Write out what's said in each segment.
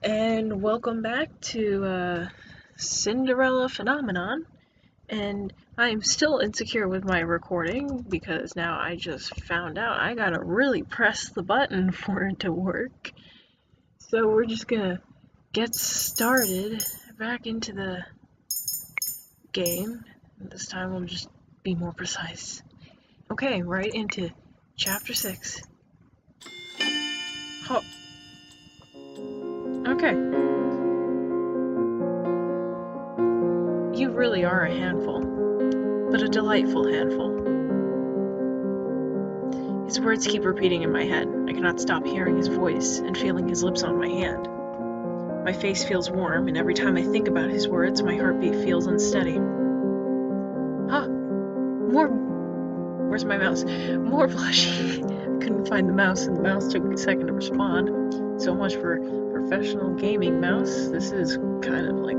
And welcome back to Cinderella Phenomenon. And I am still insecure with my recording because now I just found out I gotta really press the button for it to work. So we're just gonna get started back into the game. This time we'll just be more precise. Okay, right into chapter 6. Oh. Okay. You really are a handful, but a delightful handful. His words keep repeating in my head. I cannot stop hearing his voice and feeling his lips on my hand. My face feels warm, and every time I think about his words, my heartbeat feels unsteady. Where's my mouse? More blushing. I couldn't find the mouse, and the mouse took a second to respond. So much for professional gaming mouse. This is kind of like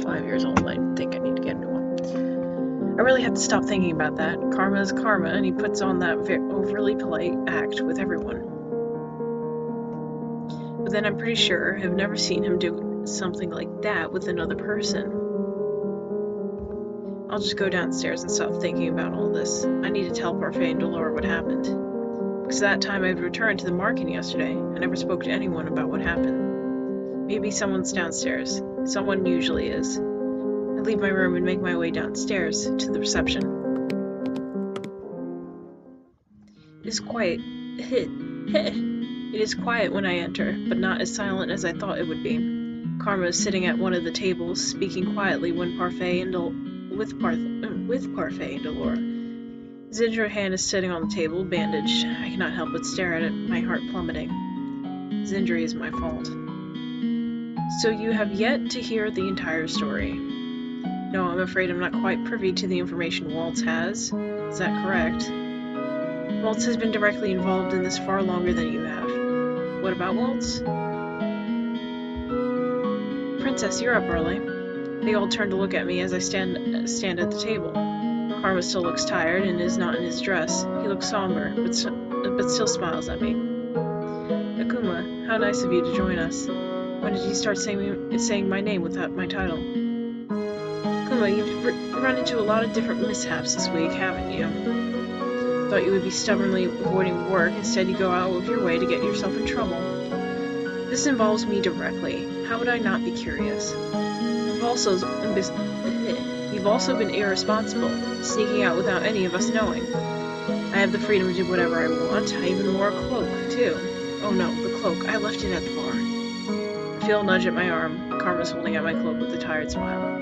5 years old. I think I need to get a new one. I really have to stop thinking about that. Karma is karma, and he puts on that overly polite act with everyone. But then I'm pretty sure I've never seen him do something like that with another person. I'll just go downstairs and stop thinking about all this. I need to tell Parfait and Delora what happened. Because that time I returned to the market yesterday, I never spoke to anyone about what happened. Maybe someone's downstairs. Someone usually is. I leave my room and make my way downstairs to the reception. It is quiet. It is quiet when I enter, but not as silent as I thought it would be. Karma is sitting at one of the tables, speaking quietly with Parfait and Delora. His injured hand is sitting on the table, bandaged. I cannot help but stare at it, my heart plummeting. His injury is my fault. So you have yet to hear the entire story. No, I'm afraid I'm not quite privy to the information Waltz has. Is that correct? Waltz has been directly involved in this far longer than you have. What about Waltz? Princess, you're up early. They all turn to look at me as I stand at the table. Karma still looks tired and is not in his dress. He looks somber, but still smiles at me. Akuma, how nice of you to join us. When did you start saying my name without my title? Akuma, you've run into a lot of different mishaps this week, haven't you? Thought you would be stubbornly avoiding work. Instead, you go out of your way to get yourself in trouble. This involves me directly. How would I not be curious? You've also been irresponsible, sneaking out without any of us knowing. I have the freedom to do whatever I want. I even wore a cloak, too. Oh no, the cloak. I left it at the bar. I feel a nudge at my arm. Karma's holding out my cloak with a tired smile.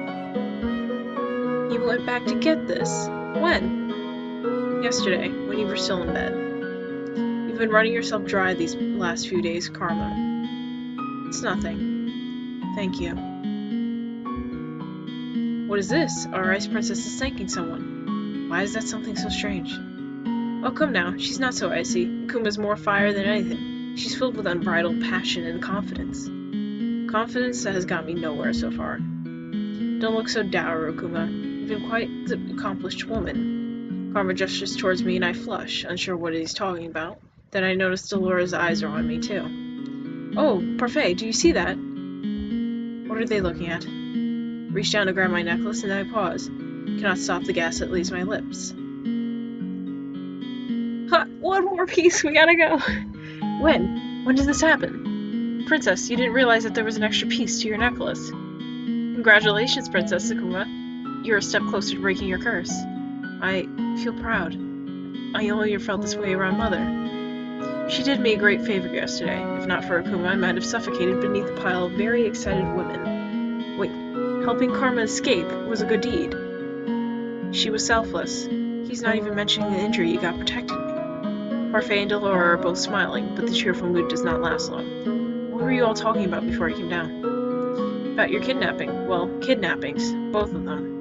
You went back to get this. When? Yesterday, when you were still in bed. You've been running yourself dry these last few days, Karma. It's nothing. Thank you. What is this? Our ice princess is thanking someone. Why is that something so strange? Oh, come now. She's not so icy. Akuma's more fire than anything. She's filled with unbridled passion and confidence. Confidence that has got me nowhere so far. Don't look so dour, Akuma. You've been quite the accomplished woman. Karma gestures towards me and I flush, unsure what he's talking about. Then I notice Delora's eyes are on me too. Oh, Parfait, do you see that? What are they looking at? Reach down to grab my necklace and then I pause. Cannot stop the gas that leaves my lips. Ha! One more piece, we gotta go! When? When did this happen? Princess, you didn't realize that there was an extra piece to your necklace. Congratulations, Princess Akuma. You're a step closer to breaking your curse. I feel proud. I only felt this way around Mother. She did me a great favor yesterday. If not for Akuma, I might have suffocated beneath a pile of very excited women. Wait, helping Karma escape was a good deed. She was selfless. He's not even mentioning the injury you got protecting me. Parfait and Delora are both smiling, but the cheerful mood does not last long. What were you all talking about before I came down? About your kidnapping. Well, kidnappings. Both of them.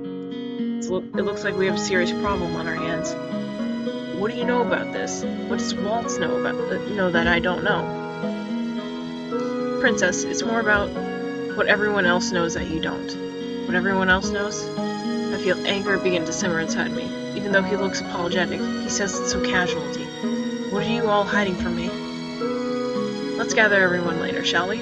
It looks like we have a serious problem on our hands. What do you know about this? What does Waltz know that I don't know? Princess, it's more about what everyone else knows that you don't. What everyone else knows? I feel anger begin to simmer inside me. Even though he looks apologetic, he says it so casually. What are you all hiding from me? Let's gather everyone later, shall we?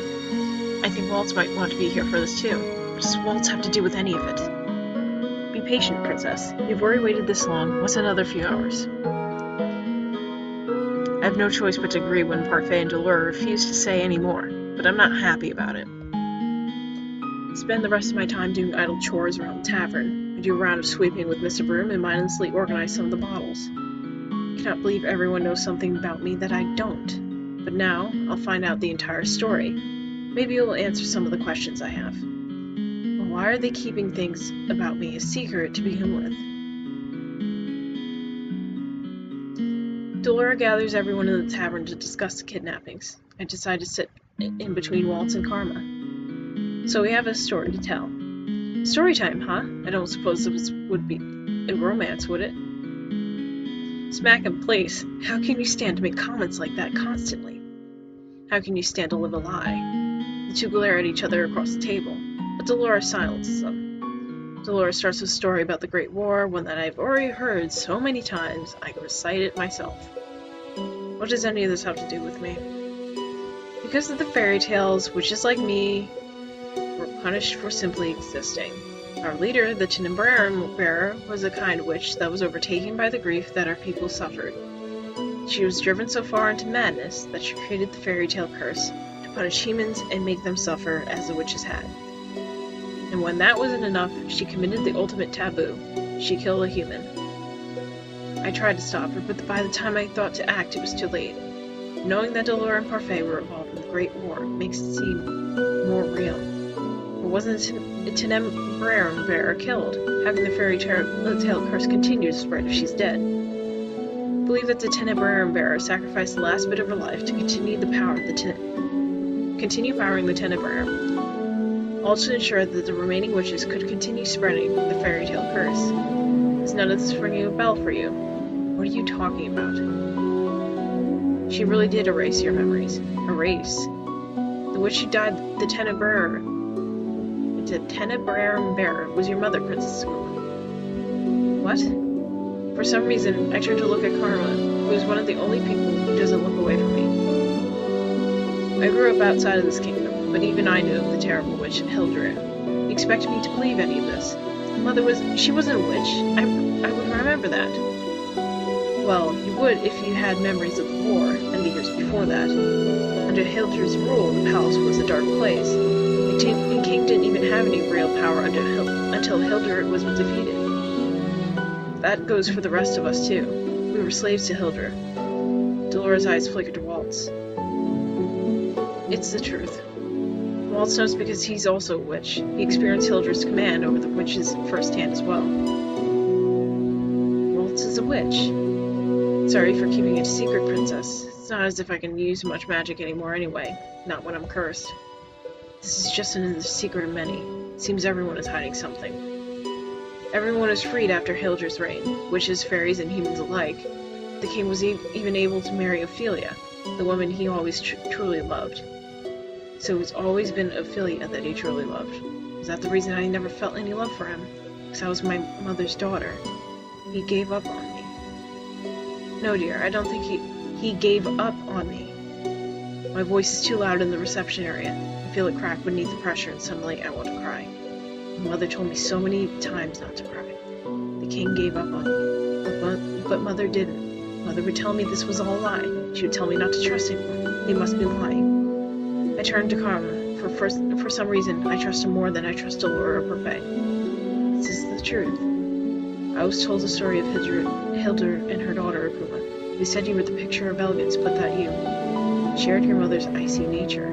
I think Waltz might want to be here for this too. What does Waltz have to do with any of it? Be patient, Princess. You've already waited this long. What's another few hours? I have no choice but to agree when Parfait and Delore refuse to say any more, but I'm not happy about it. I spend the rest of my time doing idle chores around the tavern. I do a round of sweeping with Mr. Broom and mindlessly organize some of the bottles. I cannot believe everyone knows something about me that I don't. But now, I'll find out the entire story. Maybe it will answer some of the questions I have. Well, why are they keeping things about me a secret to begin with? Delore gathers everyone in the tavern to discuss the kidnappings. I decide to sit in between Waltz and Karma. So we have a story to tell. Story time, huh? I don't suppose this would be a romance, would it? Smack in place. How can you stand to make comments like that constantly? How can you stand to live a lie? The two glare at each other across the table, but Delore silences them. Delore starts a story about the Great War, one that I've already heard so many times I could recite it myself. What does any of this have to do with me? Because of the fairy tales, witches like me were punished for simply existing. Our leader, the Cinderella bearer, was a kind witch that was overtaken by the grief that our people suffered. She was driven so far into madness that she created the fairy tale curse to punish humans and make them suffer as the witches had. And when that wasn't enough, she committed the ultimate taboo. She killed a human. I tried to stop her, but by the time I thought to act, it was too late. Knowing that Delore and Parfait were involved in the Great War makes it seem more real. But wasn't a Cinderella bearer killed? How can the fairy tale curse continue to spread if she's dead? I believe that the Cinderella bearer sacrificed the last bit of her life to continue powering the Cinderella, all to ensure that the remaining witches could continue spreading the fairy tale curse. Is none of this ringing a bell for you? What are you talking about? She really did erase your memories. Erase? The witch who died, the Cinderella bearer, was your mother, Princess Sakuma. What? For some reason, I turned to look at Karma, who is one of the only people who doesn't look away from me. I grew up outside of this kingdom, but even I knew of the terrible witch Hildred. You expected me to believe any of this? She wasn't a witch. I would remember that. Well, you would if you had memories of the war, and the years before that. Under Hildred's rule, the palace was a dark place. The king didn't even have any real power until Hildred was defeated. That goes for the rest of us, too. We were slaves to Hildred. Delore's eyes flickered to Waltz. It's the truth. Waltz knows because he's also a witch. He experienced Hildred's command over the witches firsthand as well. Waltz is a witch. Sorry for keeping it a secret, Princess. It's not as if I can use much magic anymore anyway. Not when I'm cursed. This is just another secret of many. Seems everyone is hiding something. Everyone was freed after Hildred's reign, witches, fairies, and humans alike. The king was even able to marry Ophelia, the woman he always truly loved. So it's always been Ophelia that he truly loved. Is that the reason I never felt any love for him? Because I was my mother's daughter. He gave up on me. No, dear, I don't think he gave up on me. My voice is too loud in the reception area. I feel it crack beneath the pressure and suddenly I want to cry. My mother told me so many times not to cry. The king gave up on me. But Mother didn't. Mother would tell me this was all a lie. She would tell me not to trust anyone. They must be lying. I turned to Karma. For some reason, I trust him more than I trust Delore or Parfait. This is the truth. I was told the story of Hildred and her daughter, Akuma. They said you were the picture of elegance, but that you shared your mother's icy nature.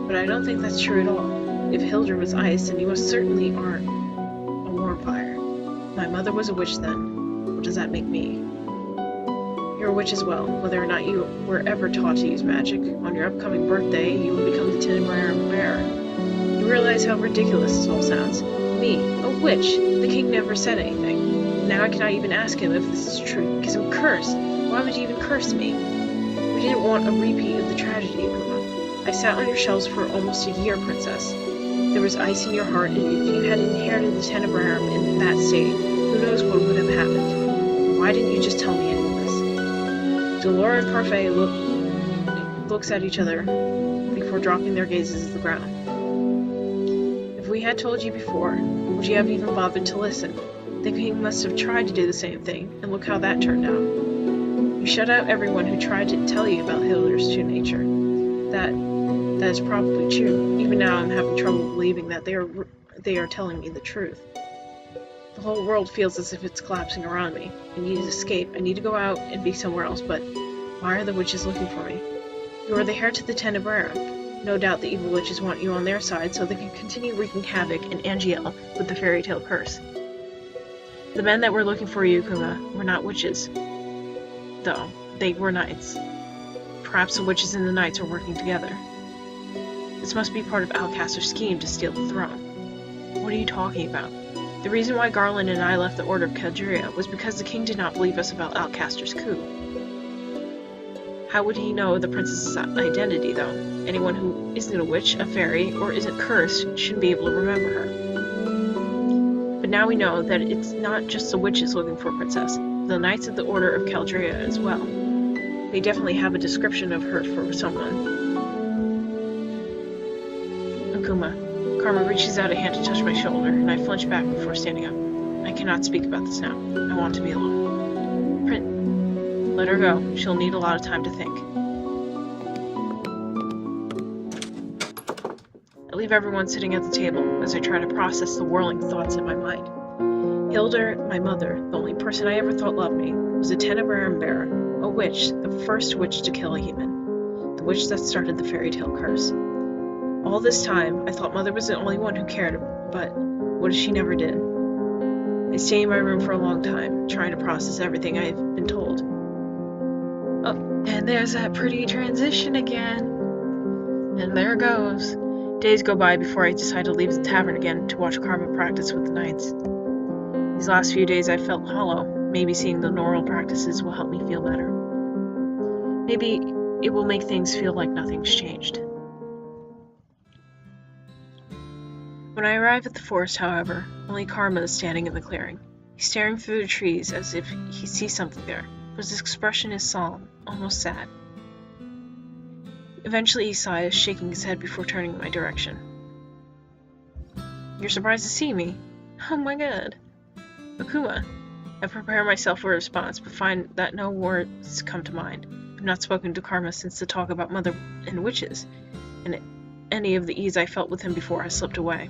But I don't think that's true at all. If Hildred was ice, then you most certainly aren't a warm fire. My mother was a witch then. What does that make me? You're a witch as well, whether or not you were ever taught to use magic. On your upcoming birthday, you will become the Cinderella bearer. You realize how ridiculous this all sounds. Me, a witch! The king never said anything. Now I cannot even ask him if this is true, because I'm cursed. Why would you even curse me? We didn't want a repeat of the tragedy, Akuma. I sat on your shelves for almost a year, Princess. There was ice in your heart, and if you had inherited the Cinderella in that state, who knows what would have happened? Why didn't you just tell me any of this? Delore and Parfait looks at each other before dropping their gazes to the ground. If we had told you before, would you have even bothered to listen? The king must have tried to do the same thing, and look how that turned out. You shut out everyone who tried to tell you about Hilder's true nature. That is probably true. Even now I'm having trouble believing that they are telling me the truth. The whole world feels as if it's collapsing around me. I need to escape. I need to go out and be somewhere else, but why are the witches looking for me? You are the heir to the Cinderella. No doubt the evil witches want you on their side so they can continue wreaking havoc in Angiel with the fairy tale curse. The men that were looking for you, Kuma, were not witches. Though, they were knights. Perhaps the witches and the knights are working together. This must be part of Alcaster's scheme to steal the throne. What are you talking about? The reason why Garland and I left the Order of Caldria was because the king did not believe us about Alcaster's coup. How would he know the princess's identity, though? Anyone who isn't a witch, a fairy, or isn't cursed shouldn't be able to remember her. But now we know that it's not just the witches looking for a princess, the knights of the Order of Caldria as well. They definitely have a description of her for someone. Akuma. Karma reaches out a hand to touch my shoulder, and I flinch back before standing up. I cannot speak about this now. I want to be alone. Let her go. She'll need a lot of time to think. I leave everyone sitting at the table as I try to process the whirling thoughts in my mind. Hilda, my mother, the only person I ever thought loved me, was a Cinderella bearer, a witch, the first witch to kill a human, the witch that started the fairy tale curse. All this time, I thought Mother was the only one who cared, but what if she never did? I stay in my room for a long time, trying to process everything I've been told. Oh, and there's that pretty transition again. And there goes. Days go by before I decide to leave the tavern again to watch Karma practice with the knights. These last few days I felt hollow. Maybe seeing the normal practices will help me feel better. Maybe it will make things feel like nothing's changed. When I arrive at the forest, however, only Karma is standing in the clearing. He's staring through the trees as if he sees something there, but his expression is solemn, almost sad. Eventually he sighs, shaking his head before turning in my direction. You're surprised to see me? Oh my god. Akuma. I prepare myself for a response, but find that no words come to mind. I've not spoken to Karma since the talk about Mother and witches, and any of the ease I felt with him before has slipped away.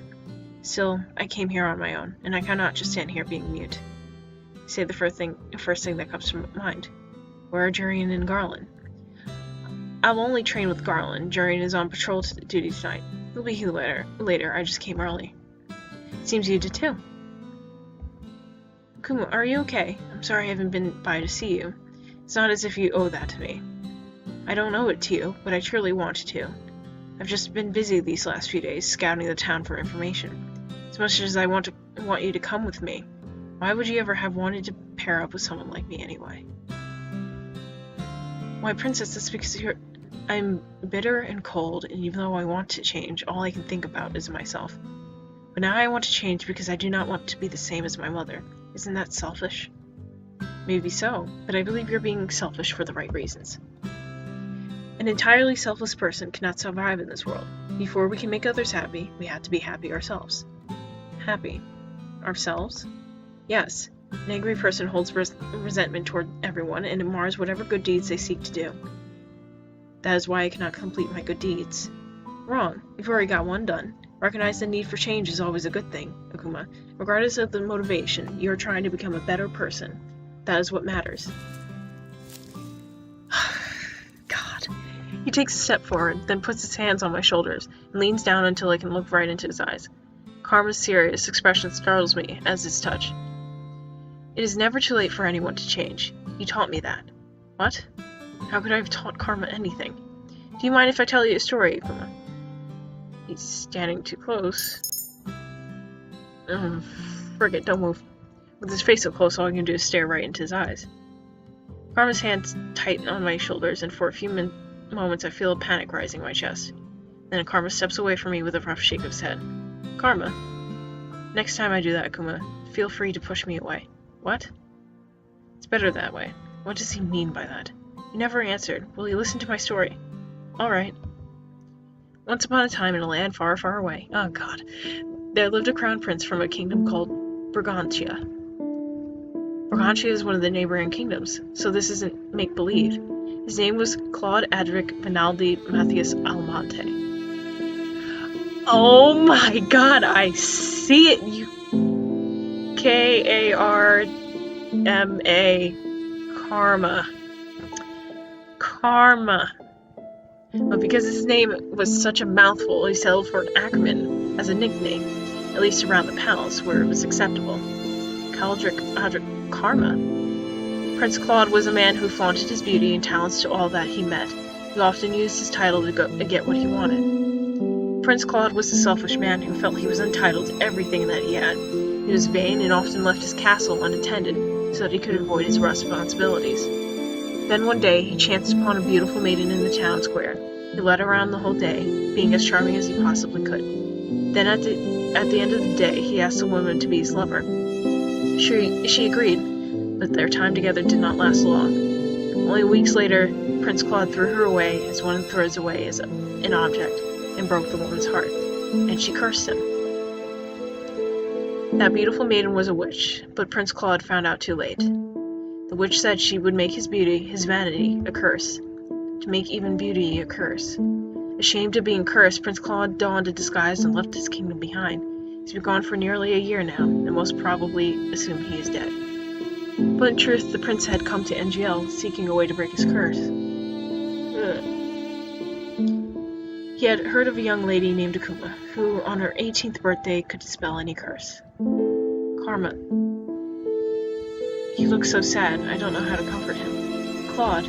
Still, I came here on my own, and I cannot just stand here being mute. I say the first thing that comes to mind. Where are Jurian and Garland? I'll only train with Garland. Jurian is on patrol duty tonight. He'll be here later. I just came early. Seems you did too. Kuma, are you okay? I'm sorry I haven't been by to see you. It's not as if you owe that to me. I don't owe it to you, but I truly wanted to. I've just been busy these last few days, scouting the town for information. As much as I want you to come with me, why would you ever have wanted to pair up with someone like me anyway? Why, Princess, that's because I'm bitter and cold, and even though I want to change, all I can think about is myself. But now I want to change because I do not want to be the same as my mother. Isn't that selfish? Maybe so, but I believe you're being selfish for the right reasons. An entirely selfless person cannot survive in this world. Before we can make others happy, we have to be happy ourselves. Happy? Ourselves? Yes. An angry person holds resentment toward everyone, and it mars whatever good deeds they seek to do. That is why I cannot complete my good deeds. Wrong. You've already got one done. Recognize the need for change is always a good thing, Akuma. Regardless of the motivation, you are trying to become a better person. That is what matters. God. He takes a step forward, then puts his hands on my shoulders, and leans down until I can look right into his eyes. Karma's serious expression startles me, as his touch. It is never too late for anyone to change. You taught me that. What? How could I have taught Karma anything? Do you mind if I tell you a story, Akuma? He's standing too close. Frick, don't move. With his face so close, all I can do is stare right into his eyes. Karma's hands tighten on my shoulders, and for a few moments I feel a panic rising in my chest. Then Karma steps away from me with a rough shake of his head. Karma. Next time I do that, Akuma, feel free to push me away. What? It's better that way. What does he mean by that? He never answered. Will he listen to my story? Alright. Once upon a time in a land far, far away, oh god, there lived a crown prince from a kingdom called Brigantia. Brigantia is one of the neighboring kingdoms, so this isn't make-believe. His name was Claude Adric Vinaldi Matthias Almonte. Oh my god, I see it! Karma. Karma. But because his name was such a mouthful, he settled for an acronym as a nickname, at least around the palace, where it was acceptable. Karma. Prince Claude was a man who flaunted his beauty and talents to all that he met. He often used his title to get what he wanted. Prince Claude was a selfish man who felt he was entitled to everything that he had. He was vain and often left his castle unattended, so that he could avoid his responsibilities. Then one day he chanced upon a beautiful maiden in the town square. He led her around the whole day, being as charming as he possibly could. Then at the end of the day he asked the woman to be his lover. She agreed, but their time together did not last long. Only weeks later, Prince Claude threw her away as one throws away an object, and broke the woman's heart, and she cursed him. That beautiful maiden was a witch, but Prince Claude found out too late. The witch said she would make his beauty, his vanity, a curse. To make even beauty a curse. Ashamed of being cursed, Prince Claude donned a disguise and left his kingdom behind. He's been gone for nearly a year now, and most probably assume he is dead. But in truth, the prince had come to NGL, seeking a way to break his curse. He had heard of a young lady named Akuma, who on her 18th birthday could dispel any curse. Karma. He looks so sad, I don't know how to comfort him. Claude.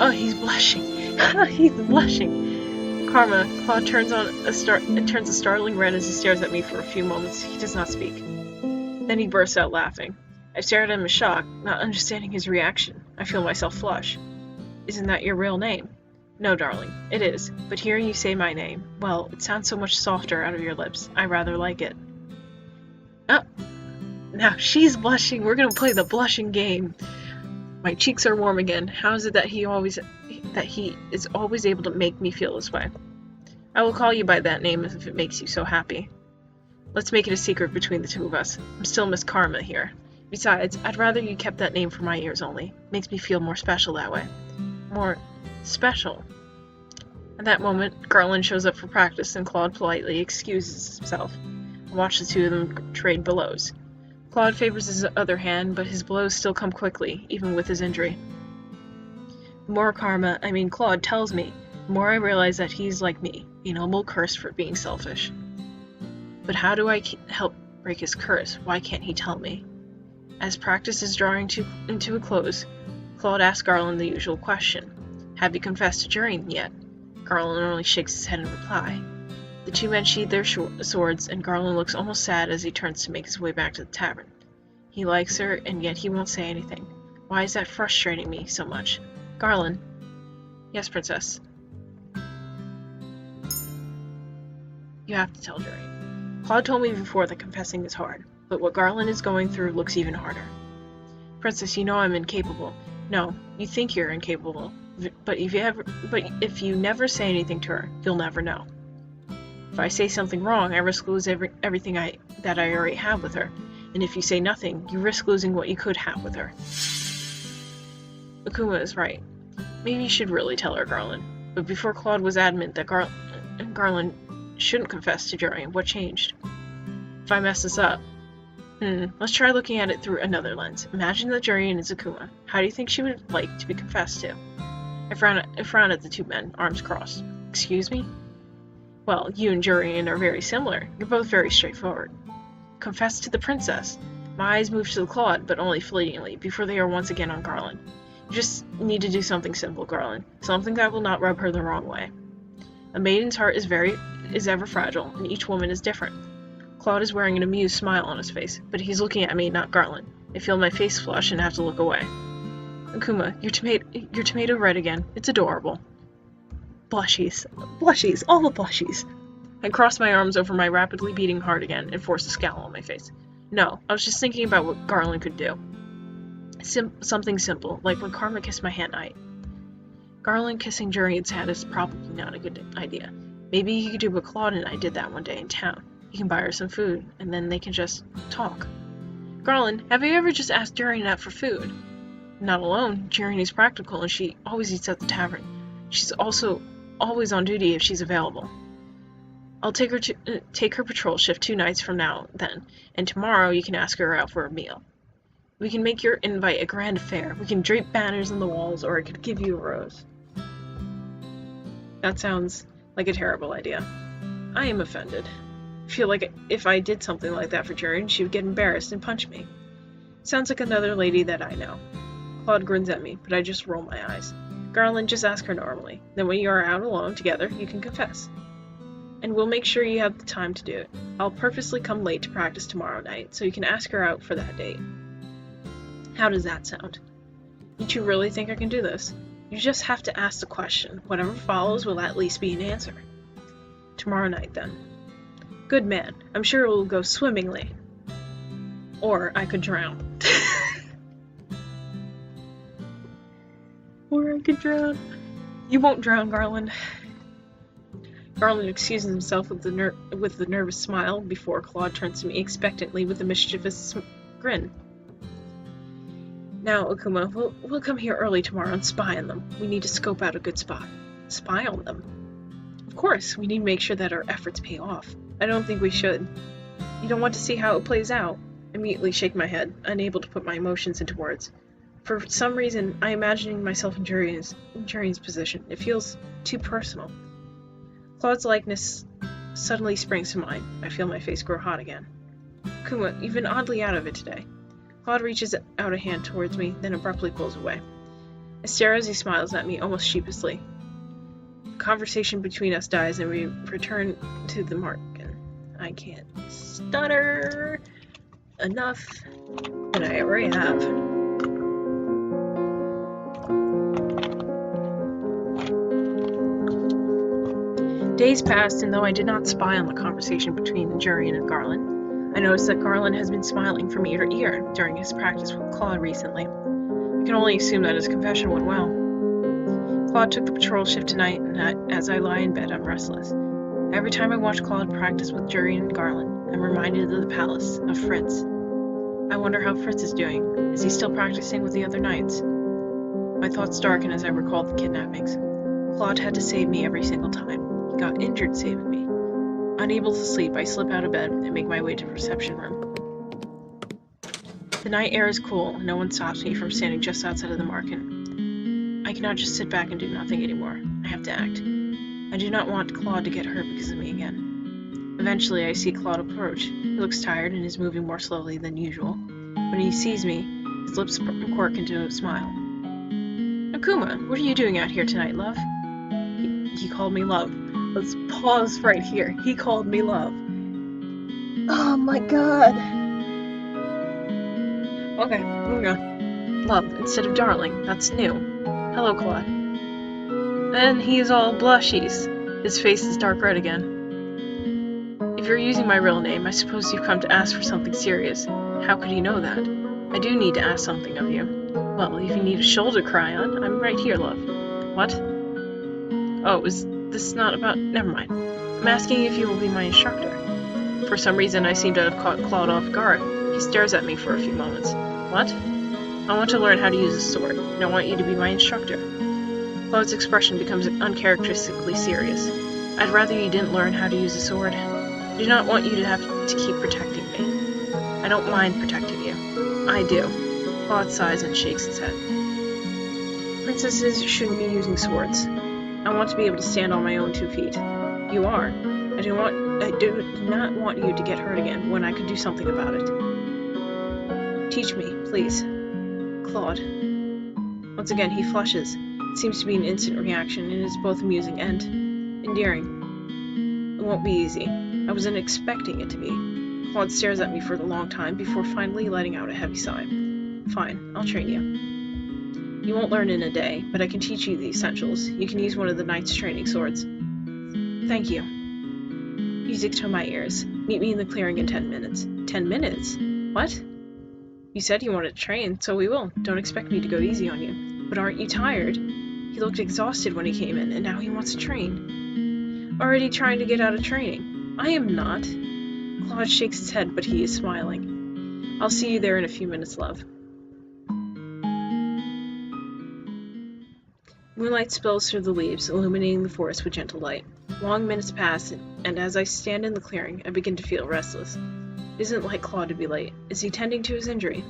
Oh, he's blushing. He's blushing. Karma. Claude turns a startling red as he stares at me for a few moments. He does not speak. Then he bursts out laughing. I stare at him in shock, not understanding his reaction. I feel myself flush. Isn't that your real name? No, darling, it is. But hearing you say my name, well, it sounds so much softer out of your lips. I rather like it. Oh, now she's blushing. We're gonna play the blushing game. My cheeks are warm again. How is it that he is always able to make me feel this way? I will call you by that name if it makes you so happy. Let's make it a secret between the two of us. I'm still Miss Karma here. Besides, I'd rather you kept that name for my ears only. Makes me feel more special that way. More special. At that moment, Garland shows up for practice and Claude politely excuses himself. I watch the two of them trade blows. Claude favors his other hand, but his blows still come quickly, even with his injury. The more Claude tells me, the more I realize that he's like me, a noble curse for being selfish. But how do I help break his curse? Why can't he tell me? As practice is drawing into a close, Claude asks Garland the usual question. Have you confessed to Jurian yet? Garland only shakes his head in reply. The two men sheathe their swords, and Garland looks almost sad as he turns to make his way back to the tavern. He likes her, and yet he won't say anything. Why is that frustrating me so much? Garland. Yes, Princess. You have to tell Jurian. Claude told me before that confessing is hard, but what Garland is going through looks even harder. Princess, you know I'm incapable. No, you think you're incapable, but if you never say anything to her, you'll never know. If I say something wrong, I risk losing everything that I already have with her, and if you say nothing, you risk losing what you could have with her. Akuma is right. Maybe you should really tell her, Garland. But before Claude was adamant that Garland shouldn't confess to Jurian, what changed? If I mess this up, let's try looking at it through another lens. Imagine that Jurian is Akuma. How do you think she would like to be confessed to? I frown at the two men, arms crossed. Excuse me? Well, you and Jurian are very similar. You're both very straightforward. Confess to the princess. My eyes move to the Claude, but only fleetingly, before they are once again on Garland. You just need to do something simple, Garland. Something that will not rub her the wrong way. A maiden's heart is ever fragile, and each woman is different. Claude is wearing an amused smile on his face, but he's looking at me, not Garland. I feel my face flush and have to look away. Akuma, your tomato red again. It's adorable. Blushies. Blushies. All the blushies. I cross my arms over my rapidly beating heart again and force a scowl on my face. No, I was just thinking about what Garland could do. Something simple, like when Karma kissed my hand night. Garland kissing Jurian's hand is probably not a good idea. Maybe he could do what Claude and I did that one day in town. He can buy her some food, and then they can just talk. Garland, have you ever just asked Jurian out for food? Not alone. Jurian is practical, and she always eats at the tavern. She's also always on duty if she's available. I'll take her patrol shift 2 nights from now, then, and tomorrow you can ask her out for a meal. We can make your invite a grand affair. We can drape banners on the walls, or I could give you a rose. That sounds like a terrible idea. I am offended. I feel like if I did something like that for Jurian, she would get embarrassed and punch me. Sounds like another lady that I know. Claude grins at me, but I just roll my eyes. Garland, just ask her normally. Then when you are out alone together, you can confess. And we'll make sure you have the time to do it. I'll purposely come late to practice tomorrow night, so you can ask her out for that date. How does that sound? You two really think I can do this? You just have to ask the question. Whatever follows will at least be an answer. Tomorrow night, then. Good man. I'm sure it will go swimmingly. Or I could drown. Or I could drown. You won't drown, Garland. Garland excuses himself with the nervous smile before Claude turns to me expectantly with a mischievous grin. Now, Akuma, we'll come here early tomorrow and spy on them. We need to scope out a good spot. Spy on them? Of course, we need to make sure that our efforts pay off. I don't think we should. You don't want to see how it plays out? I immediately shake my head, unable to put my emotions into words. For some reason, I'm imagining myself in Jurian's position. It feels too personal. Claude's likeness suddenly springs to mind. I feel my face grow hot again. Akuma, you've been oddly out of it today. Claude reaches out a hand towards me, then abruptly pulls away. I stare as he smiles at me, almost sheepishly. The conversation between us dies, and we return to the market. I can't stutter enough, and I already have. Days passed, and though I did not spy on the conversation between Jurian and Garland, I noticed that Garland has been smiling from ear to ear during his practice with Claude recently. I can only assume that his confession went well. Claude took the patrol shift tonight, and as I lie in bed, I'm restless. Every time I watch Claude practice with Jurian and Garland, I'm reminded of the palace, of Fritz. I wonder how Fritz is doing. Is he still practicing with the other knights? My thoughts darken as I recall the kidnappings. Claude had to save me every single time. He got injured saving me. Unable to sleep, I slip out of bed and make my way to the reception room. The night air is cool, and no one stops me from standing just outside of the market. I cannot just sit back and do nothing anymore. I have to act. I do not want Claude to get hurt because of me again. Eventually, I see Claude approach. He looks tired and is moving more slowly than usual. When he sees me, his lips quirk into a smile. Akuma, what are you doing out here tonight, love? He called me love. Let's pause right here. He called me love. Oh my god. Okay, moving on. Love instead of darling. That's new. Hello, Claude. And he is all blushies. His face is dark red again. If you're using my real name, I suppose you've come to ask for something serious. How could he know that? I do need to ask something of you. Well, if you need a shoulder cry on, I'm right here, love. What? Oh, is this not about... Never mind. I'm asking if you will be my instructor. For some reason, I seem to have caught Claude off guard. He stares at me for a few moments. What? I want to learn how to use a sword, and I want you to be my instructor. Claude's expression becomes uncharacteristically serious. I'd rather you didn't learn how to use a sword. I do not want you to have to keep protecting me. I don't mind protecting you. I do. Claude sighs and shakes his head. Princesses shouldn't be using swords. I want to be able to stand on my own 2 feet. You are. I do not want you to get hurt again when I could do something about it. Teach me, please. Claude. Once again, he flushes. It seems to be an instant reaction, and is both amusing and endearing. It won't be easy. I wasn't expecting it to be. Claude stares at me for a long time before finally letting out a heavy sigh. Fine, I'll train you. You won't learn in a day, but I can teach you the essentials. You can use one of the knight's training swords. Thank you. Music to my ears. Meet me in the clearing in 10 minutes. 10 minutes? What? You said you wanted to train, so we will. Don't expect me to go easy on you. But aren't you tired? He looked exhausted when he came in, and now he wants to train. Already trying to get out of training. I am not. Claude shakes his head, but he is smiling. I'll see you there in a few minutes, love. Moonlight spills through the leaves, illuminating the forest with gentle light. Long minutes pass, and as I stand in the clearing, I begin to feel restless. It isn't like Claude to be late. Is he tending to his injury?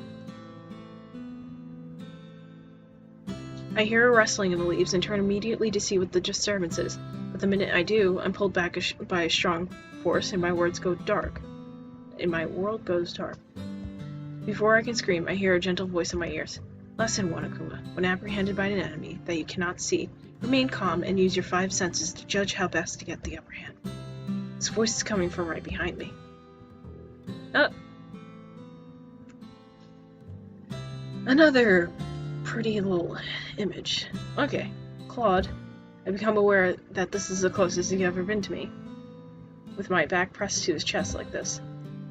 I hear a rustling in the leaves and turn immediately to see what the disturbance is, but the minute I do, I'm pulled back by a strong force and my world goes dark. Before I can scream, I hear a gentle voice in my ears. Lesson 1, Akuma. When apprehended by an enemy that you cannot see, remain calm and use your 5 senses to judge how best to get the upper hand. This voice is coming from right behind me. Another pretty little image. Okay, Claude. I become aware that this is the closest you've ever been to me, with my back pressed to his chest like this.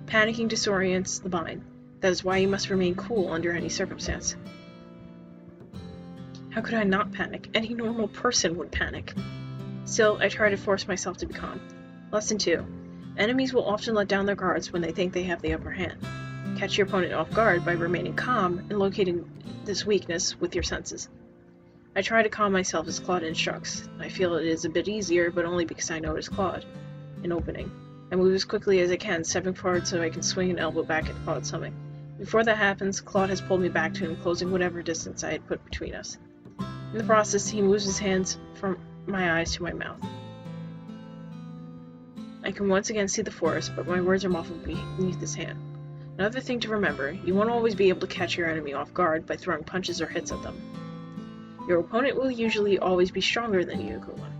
Panicking disorients the mind. That is why you must remain cool under any circumstance. How could I not panic? Any normal person would panic. Still, I try to force myself to be calm. Lesson 2. Enemies will often let down their guards when they think they have the upper hand. Catch your opponent off guard by remaining calm and locating this weakness with your senses. I try to calm myself as Claude instructs. I feel it is a bit easier, but only because I notice Claude. An opening. I move as quickly as I can, stepping forward so I can swing an elbow back at Claude's stomach. Before that happens, Claude has pulled me back to him, closing whatever distance I had put between us. In the process, he moves his hands from my eyes to my mouth. I can once again see the forest, but my words are muffled beneath his hand. Another thing to remember, you won't always be able to catch your enemy off guard by throwing punches or hits at them. Your opponent will usually always be stronger than you, Akuma.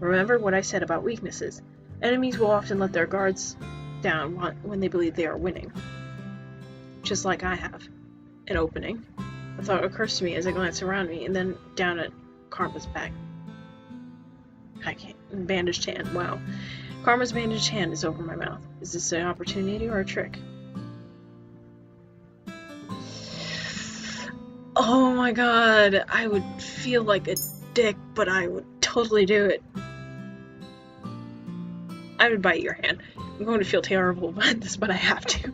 Remember what I said about weaknesses. Enemies will often let their guards down when they believe they are winning. Just like I have. An opening. A thought occurs to me as I glance around me and then down at Karma's back. Bandaged hand. Wow. Karma's bandaged hand is over my mouth. Is this an opportunity or a trick? Oh my god, I would feel like a dick, but I would totally do it. I would bite your hand. I'm going to feel terrible about this, but I have to.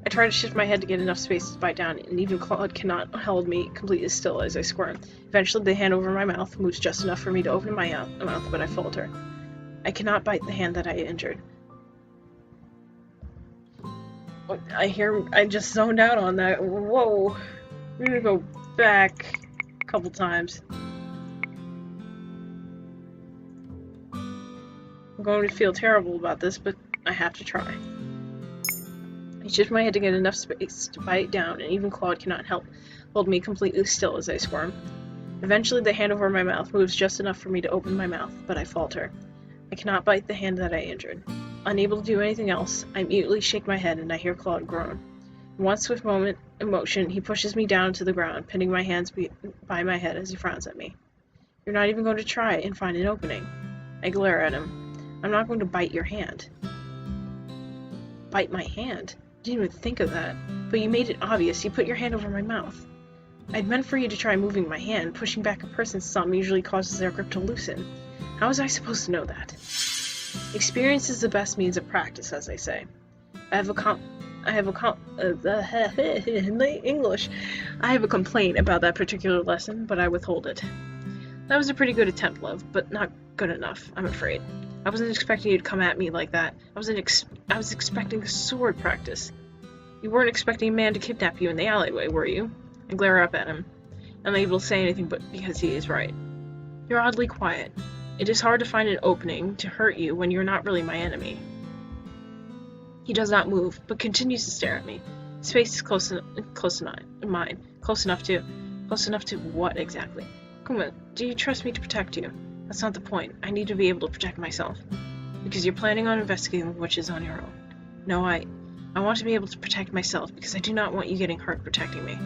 I try to shift my head to get enough space to bite down, and even Claude cannot hold me completely still as I squirm. Eventually, the hand over my mouth moves just enough for me to open my mouth, but I falter. I cannot bite the hand that I injured. I just zoned out on that. Whoa. We're gonna go back a couple times. I'm going to feel terrible about this, but I have to try. I shift my head to get enough space to bite down, and even Claude cannot hold me completely still as I squirm. Eventually, the hand over my mouth moves just enough for me to open my mouth, but I falter. I cannot bite the hand that I injured. Unable to do anything else, I mutely shake my head and I hear Claude groan. In one swift motion, he pushes me down to the ground, pinning my hands by my head as he frowns at me. You're not even going to try and find an opening. I glare at him. I'm not going to bite your hand. Bite my hand? I didn't even think of that. But you made it obvious. You put your hand over my mouth. I'd meant for you to try moving my hand. Pushing back a person's thumb usually causes their grip to loosen. How was I supposed to know that? Experience is the best means of practice, as they say. I have a complaint about that particular lesson, but I withhold it. That was a pretty good attempt, love, but not good enough, I'm afraid. I wasn't expecting you to come at me like that. I was expecting a sword practice. You weren't expecting a man to kidnap you in the alleyway, were you? I glare up at him, unable to say anything but because he is right. You're oddly quiet. It is hard to find an opening to hurt you when you're not really my enemy. He does not move, but continues to stare at me. His face is close enough mine. Close enough to what exactly? Kuma, do you trust me to protect you? That's not the point. I need to be able to protect myself. Because you're planning on investigating the witches on your own. No, I want to be able to protect myself because I do not want you getting hurt protecting me.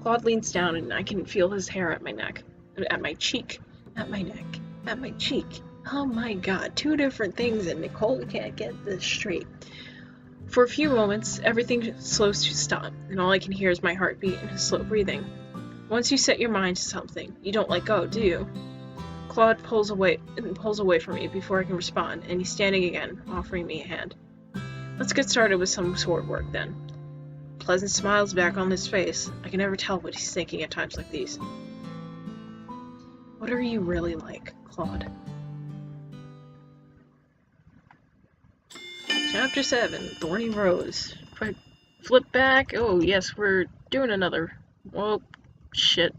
Claude leans down and I can feel his hair at my neck. At my cheek. At my neck. At my cheek. Oh my god, 2 different things and Nicole can't get this straight. For a few moments, everything slows to stop, and all I can hear is my heartbeat and his slow breathing. Once you set your mind to something, you don't let go, do you? Claude pulls away from me before I can respond, and he's standing again, offering me a hand. Let's get started with some sword work, then. Pleasant smiles back on his face. I can never tell what he's thinking at times like these. What are you really like, Claude? Chapter 7, Thorny Rose. Flip back. Oh, yes, we're doing another. Well, shit.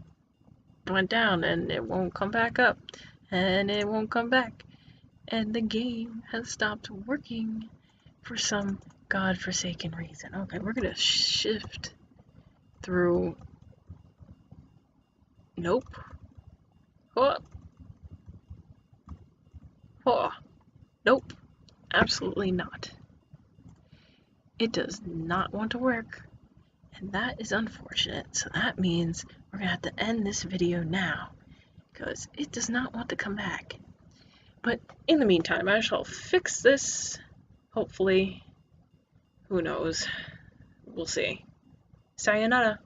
Went down, and it won't come back up. And it won't come back. And the game has stopped working for some godforsaken reason. Okay, we're gonna shift through. Nope. Oh. Oh. Nope. Absolutely not. It does not want to work. And that is unfortunate. So that means we're gonna have to end this video now, because it does not want to come back. But in the meantime, I shall fix this. Hopefully. Who knows? We'll see. Sayonara.